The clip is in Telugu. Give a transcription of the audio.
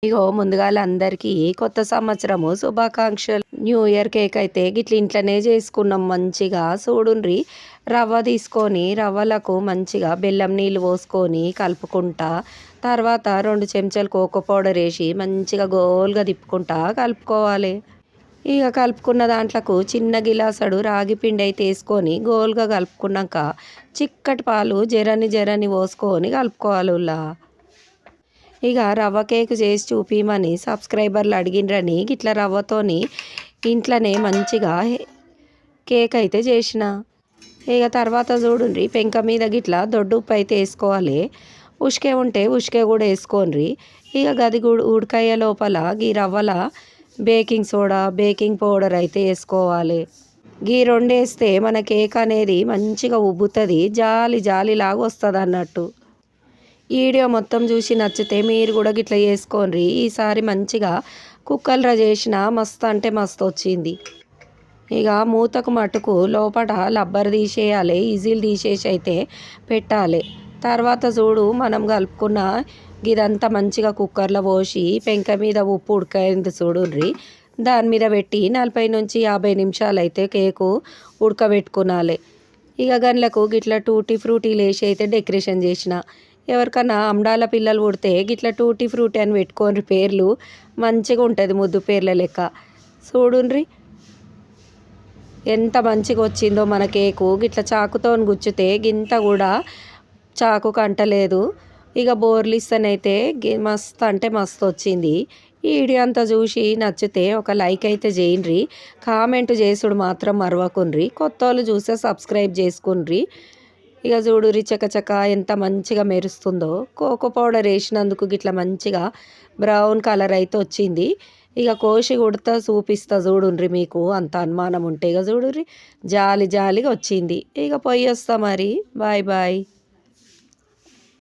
ఇగో ముందుగాల అందరికీ కొత్త సంవత్సరము శుభాకాంక్షలు. న్యూ ఇయర్ కేక్ అయితే గిట్ల ఇంట్లోనే చేసుకున్నాం మంచిగా. చూడుండ్రి, రవ్వ తీసుకొని రవ్వలకు మంచిగా బెల్లం నీళ్ళు పోసుకొని కలుపుకుంటా, తర్వాత 2 చెంచాలు కోకో పౌడర్ వేసి మంచిగా గోల్గా తిప్పుకుంటా కలుపుకోవాలి. ఇక కలుపుకున్న దాంట్లకు చిన్న గిలాసడు రాగి పిండి అయితే వేసుకొని గోల్గా కలుపుకున్నాక చిక్కటి పాలు జరని పోసుకొని కలుపుకోవాలి. ఇక రవ్వ కేక్ చేసి చూపిమని సబ్స్క్రైబర్లు అడిగినరని గిట్ల రవ్వతోని ఇంట్లోనే మంచిగా కేక్ అయితే చేసిన. ఇక తర్వాత చూడండి, పెంక మీద గిట్ల దొడ్డు ఉప్పు అయితే వేసుకోవాలి. ఉష్కే ఉంటే ఉష్కే కూడా వేసుకోండి. ఇక గది ఉడకయ్యే లోపల ఈ రవ్వల బేకింగ్ సోడా, బేకింగ్ పౌడర్ అయితే వేసుకోవాలి. గీ 2 వేస్తే మన కేక్ అనేది మంచిగా ఉబ్బుతుంది, జాలిలాగా వస్తుంది అన్నట్టు. ఈ వీడియో మొత్తం చూసి నచ్చితే మీరు కూడా గిట్ల చేసుకోండి. ఈసారి మంచిగా కుక్కర్లో చేసిన మస్తు అంటే మస్తు వచ్చింది. ఇక మూతకు మటుకు లోపల లబ్బర్ తీసేయాలి, ఈజీలు తీసేసి అయితే పెట్టాలి. తర్వాత చూడు, మనం కలుపుకున్న ఇదంతా మంచిగా కుక్కర్లో పోసి పెంక మీద ఉప్పు ఉడకైంది చూడుర్రి, దాని మీద పెట్టి 40 నుంచి 50 నిమిషాలు అయితే కేకు ఉడకబెట్టుకునాలి. ఇక గన్లకు గిట్ల టూటీ ఫ్రూటీలు వేసి అయితే డెకరేషన్ చేసిన. ఎవరికన్నా అమ్డాల పిల్లలు పుడితే గిట్ల టూటీ ఫ్రూటీ అని పెట్టుకోండి పేర్లు, మంచిగా ఉంటుంది ముద్దు పేర్ల లెక్క. చూడుండ్రి ఎంత మంచిగా వచ్చిందో మన కేకు. గిట్ల చాకుతో గుచ్చితే గింత కూడా చాకు కంటలేదు. ఇక బోర్లిస్తనైతే మస్తు అంటే మస్తు వచ్చింది. ఈ వీడియో అంతా చూసి నచ్చితే ఒక లైక్ అయితే చేయండి, కామెంట్ చేసుడు మాత్రం మరవకుండ్రి. కొత్త వాళ్ళు చూస్తే సబ్స్క్రైబ్ చేసుకుండ్రి. ఇక చూడురి చకచక ఎంత మంచిగా మెరుస్తుందో. కోకో పౌడర్ వేసినందుకు గిట్ల మంచిగా బ్రౌన్ కలర్ అయితే వచ్చింది. ఇక కోసి కొడతా చూపిస్తా చూడుండ్రి, మీకు అంత అనుమానం ఉంటే. ఇక చూడుర్రి జాలిగా వచ్చింది. ఇక పొయ్యి వస్తా మరి. బాయ్.